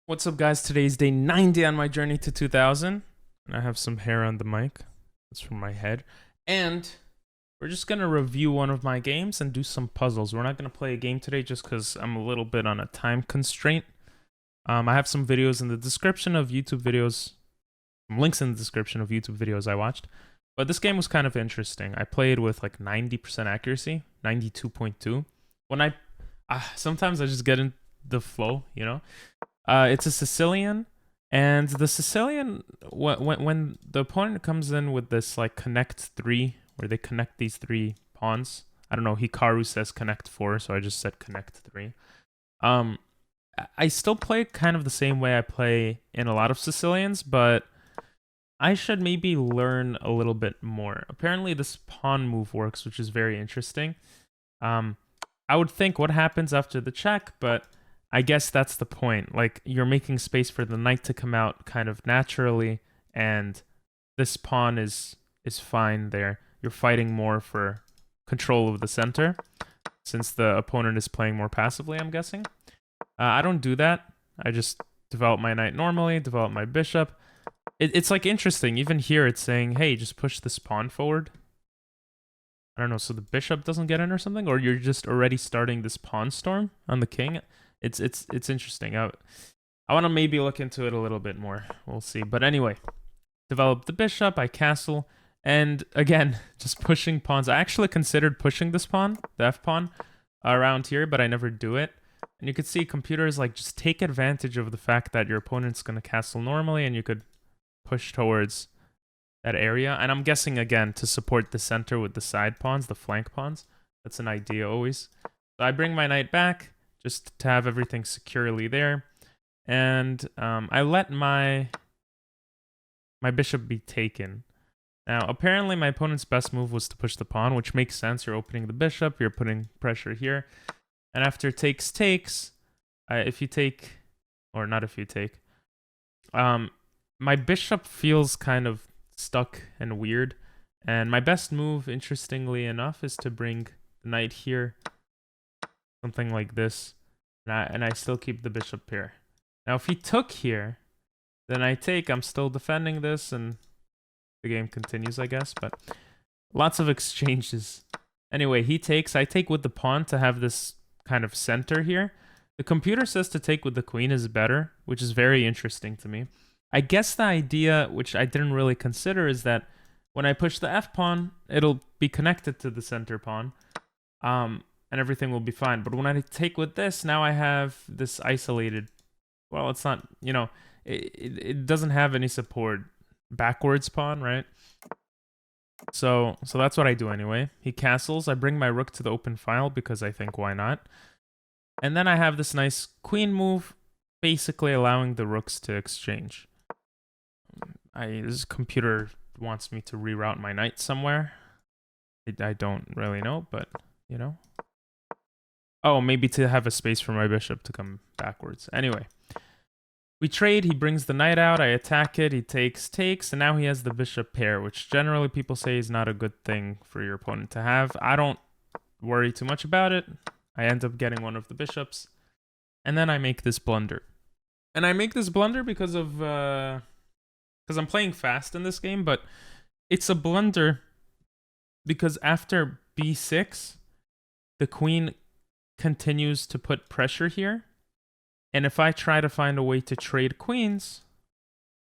What's up, guys? Today's day 90 on my journey to 2000. And I have some hair on the mic. That's from my head. And we're just going to review one of my games and do some puzzles. We're not going to play a game today just because I'm a little bit on a time constraint. I have some videos in the description of YouTube videos. Some links in the description of YouTube videos I watched. But this game was kind of interesting. I played with like 90% accuracy, 92.2. When sometimes I just get in the flow, you know? It's a Sicilian, and the Sicilian, when the opponent comes in with this like connect 3, where they connect these 3 pawns, I don't know, Hikaru says connect 4, so I just said connect 3. I still play kind of the same way I play in a lot of Sicilians, but I should maybe learn a little bit more. Apparently this pawn move works, which is very interesting. I would think what happens after the check, but I guess that's the point. Like, you're making space for the knight to come out kind of naturally, and this pawn is fine there. You're fighting more for control of the center, since the opponent is playing more passively, I'm guessing. I don't do that. I just develop my knight normally, develop my bishop. It's like interesting. Even here it's saying, hey, just push this pawn forward. I don't know, so the bishop doesn't get in or something? Or you're just already starting this pawn storm on the king? It's interesting. I want to maybe look into it a little bit more. We'll see. But anyway, develop the bishop. I castle. And again, just pushing pawns. I actually considered pushing this pawn, the f pawn, around here, but I never do it. And you could see computers like just take advantage of the fact that your opponent's going to castle normally, and you could push towards that area. And I'm guessing, again, to support the center with the side pawns, the flank pawns. That's an idea always. So I bring my knight back, just to have everything securely there. And I let my bishop be taken. Now, apparently my opponent's best move was to push the pawn, which makes sense. You're opening the bishop, you're putting pressure here. And after takes, if you take, or not if you take, my bishop feels kind of stuck and weird. And my best move, interestingly enough, is to bring the knight here. Something like this, and I still keep the bishop here. Now, if he took here, then I take. I'm still defending this, and the game continues, I guess. But lots of exchanges. Anyway, he takes. I take with the pawn to have this kind of center here. The computer says to take with the queen is better, which is very interesting to me. I guess the idea, which I didn't really consider, is that when I push the f pawn, it'll be connected to the center pawn. And everything will be fine. But when I take with this, now I have this isolated, well, it's not, you know, it doesn't have any support. Backwards pawn, right? So that's what I do anyway. He castles. I bring my rook to the open file because I think, why not? And then I have this nice queen move, basically allowing the rooks to exchange. This computer wants me to reroute my knight somewhere. I don't really know, but, you know. Oh, maybe to have a space for my bishop to come backwards. Anyway, we trade. He brings the knight out. I attack it. He takes, and now he has the bishop pair, which generally people say is not a good thing for your opponent to have. I don't worry too much about it. I end up getting one of the bishops, and then I make this blunder. And I make this blunder because of because I'm playing fast in this game, but it's a blunder because after b6, the queen continues to put pressure here, and if I try to find a way to trade queens,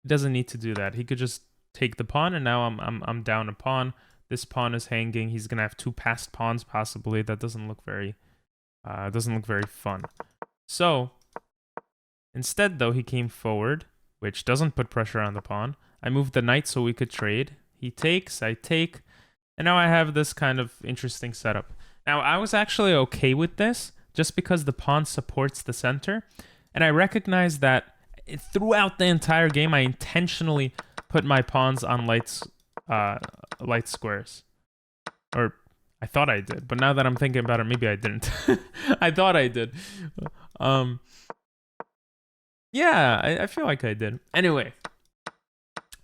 he doesn't need to do that. He could just take the pawn, and now I'm down a pawn. This pawn is hanging. He's gonna have 2 passed pawns possibly. That doesn't look very fun. So instead, though, he came forward, which doesn't put pressure on the pawn. I moved the knight so we could trade. He takes, I take, and now I have this kind of interesting setup. Now, I was actually okay with this just because the pawn supports the center. And I recognize that throughout the entire game, I intentionally put my pawns on light squares. Or I thought I did. But now that I'm thinking about it, maybe I didn't. I thought I did. Yeah, I feel like I did. Anyway,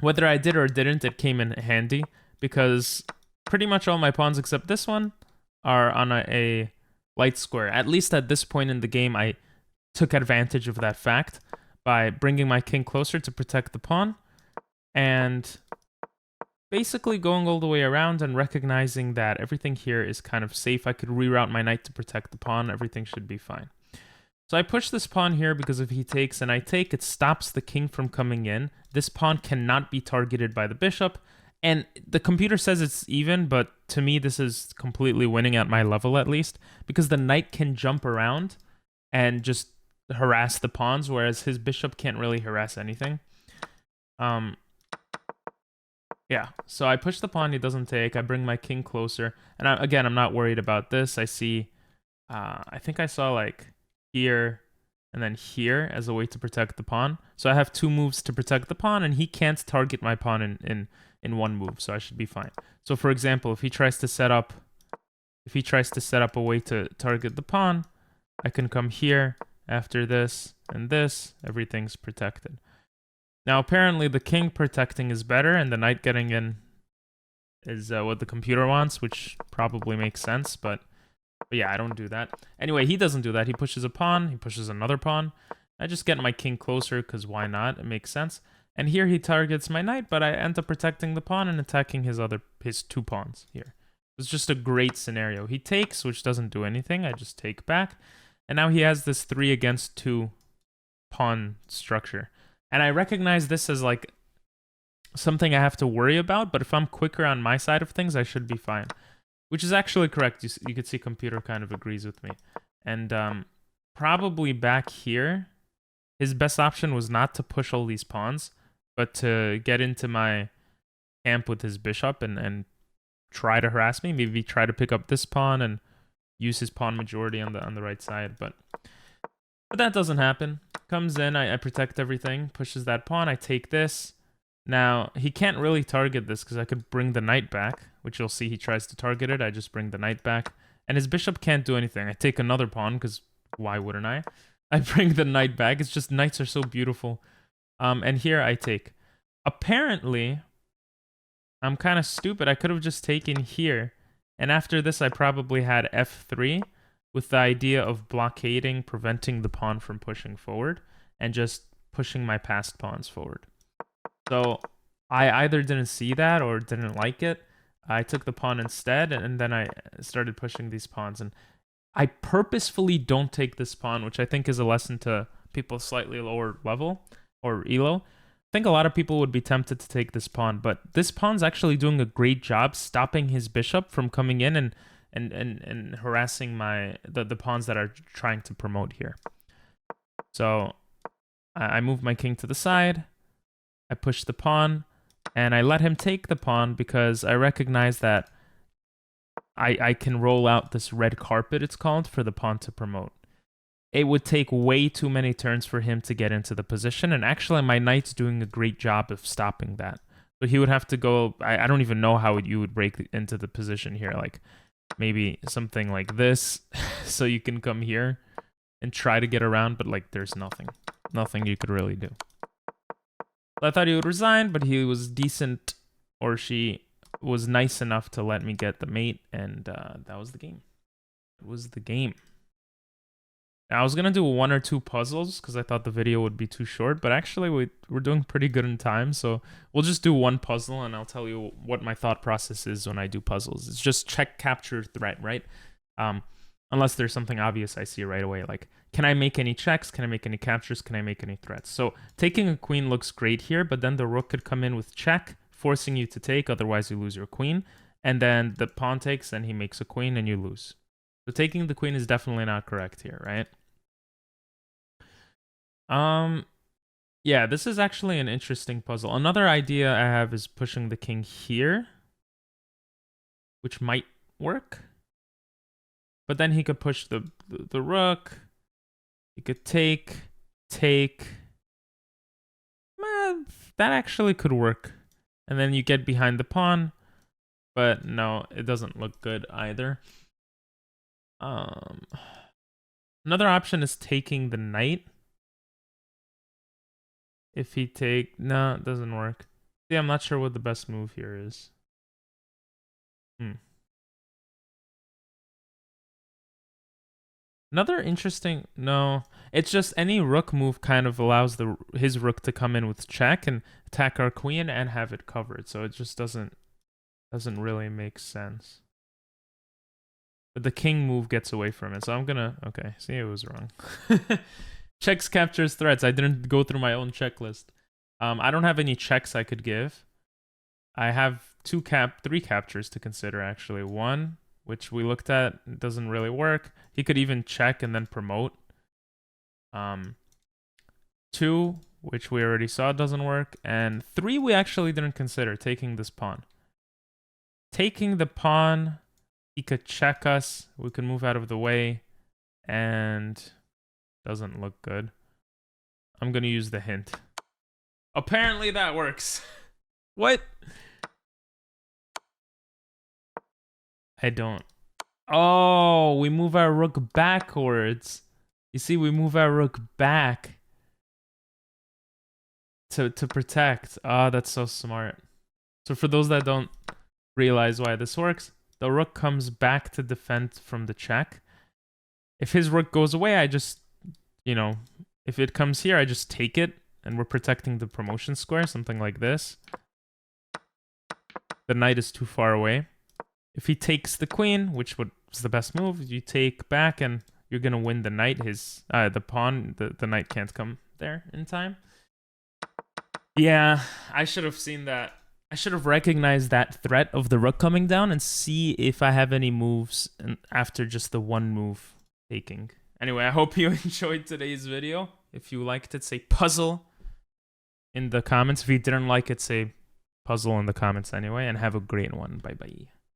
whether I did or didn't, it came in handy. Because pretty much all my pawns except this one are on a light square. At least at this point in the game, I took advantage of that fact. by bringing my king closer to protect the pawn, and basically going all the way around and recognizing that everything here is kind of safe. I could reroute my knight to protect the pawn. Everything should be fine. So I push this pawn here because if he takes and I take, it stops the king from coming in. This pawn cannot be targeted by the bishop. And the computer says it's even, but to me, this is completely winning at my level at least, because the knight can jump around and just harass the pawns, whereas his bishop can't really harass anything. Yeah, so I push the pawn, he doesn't take, I bring my king closer, and again, I'm not worried about this. I see, I think I saw like here and then here as a way to protect the pawn. So I have 2 moves to protect the pawn, and he can't target my pawn in 1 move, so I should be fine. So for example, if he tries to set up a way to target the pawn, I can come here after this and this, everything's protected. Now, apparently, the king protecting is better, and the knight getting in is what the computer wants, which probably makes sense, but yeah, I don't do that. Anyway, he doesn't do that. He pushes a pawn, he pushes another pawn. I just get my king closer, because why not? It makes sense. And here he targets my knight, but I end up protecting the pawn and attacking his 2 pawns here. It's just a great scenario. He takes, which doesn't do anything. I just take back. And now he has this 3 against 2 pawn structure. And I recognize this as like something I have to worry about, but if I'm quicker on my side of things, I should be fine. Which is actually correct. You could see computer kind of agrees with me. And probably back here, his best option was not to push all these pawns, but to get into my camp with his bishop and try to harass me. Maybe try to pick up this pawn and use his pawn majority on the right side, but that doesn't happen. Comes in, I protect everything, pushes that pawn, I take this. Now, he can't really target this because I could bring the knight back, which you'll see he tries to target it. I just bring the knight back, and his bishop can't do anything. I take another pawn because why wouldn't I? I bring the knight back. It's just knights are so beautiful. And here I take. Apparently, I'm kind of stupid. I could have just taken here, and after this, I probably had f3, with the idea of blockading, preventing the pawn from pushing forward, and just pushing my passed pawns forward. So I either didn't see that or didn't like it. I took the pawn instead, and then I started pushing these pawns. And I purposefully don't take this pawn, which I think is a lesson to people slightly lower level, or elo. I think a lot of people would be tempted to take this pawn, but this pawn's actually doing a great job stopping his bishop from coming in and harassing the pawns that are trying to promote here. So I move my king to the side, I push the pawn, and I let him take the pawn because I recognize that I can roll out this red carpet, it's called, for the pawn to promote. It would take way too many turns for him to get into the position, and actually my knight's doing a great job of stopping that. But he would have to go, I don't even know how you would break into the position here, like maybe something like this, so you can come here and try to get around, but like there's nothing you could really do. I thought he would resign, but he was decent, or she was nice enough to let me get the mate, and that was the game. It was the game. Now, I was gonna do 1 or 2 puzzles because I thought the video would be too short, but actually we're doing pretty good in time, so we'll just do 1 puzzle, and I'll tell you what my thought process is when I do puzzles. It's just check, capture, threat, right? Unless there's something obvious I see right away, like, can I make any checks? Can I make any captures? Can I make any threats? So taking a queen looks great here, but then the rook could come in with check, forcing you to take, otherwise you lose your queen, and then the pawn takes, and he makes a queen, and you lose. So taking the queen is definitely not correct here, right? Yeah, this is actually an interesting puzzle. Another idea I have is pushing the king here, which might work. But then he could push the rook. He could take. Man, that actually could work. And then you get behind the pawn. But no, it doesn't look good either. Another option is taking the knight. If he take... No, it doesn't work. See, I'm not sure what the best move here is. Another interesting... No. It's just any rook move kind of allows his rook to come in with check and attack our queen and have it covered. So it just doesn't really make sense. But the king move gets away from it. So I'm gonna, okay, see, it was wrong. Checks, captures, threats. I didn't go through my own checklist. I don't have any checks I could give. I have three captures to consider, actually. One, which we looked at, doesn't really work. He could even check and then promote. Two, which we already saw doesn't work. And three, we actually didn't consider, taking this pawn. Taking the pawn, he could check us. We could move out of the way. And doesn't look good. I'm going to use the hint. Apparently that works. What? I don't. Oh, we move our rook backwards. You see, we move our rook back to protect. Oh, that's so smart. So for those that don't realize why this works, the rook comes back to defend from the check. If his rook goes away, I just, you know, if it comes here, I just take it, and we're protecting the promotion square, something like this. The knight is too far away. If he takes the queen, which was the best move, you take back, and you're gonna win the knight. The pawn, the knight can't come there in time. Yeah, I should have seen that. I should have recognized that threat of the rook coming down and see if I have any moves after just the one move taking. Anyway, I hope you enjoyed today's video. If you liked it, say puzzle in the comments. If you didn't like it, say puzzle in the comments anyway. And have a great one. Bye-bye.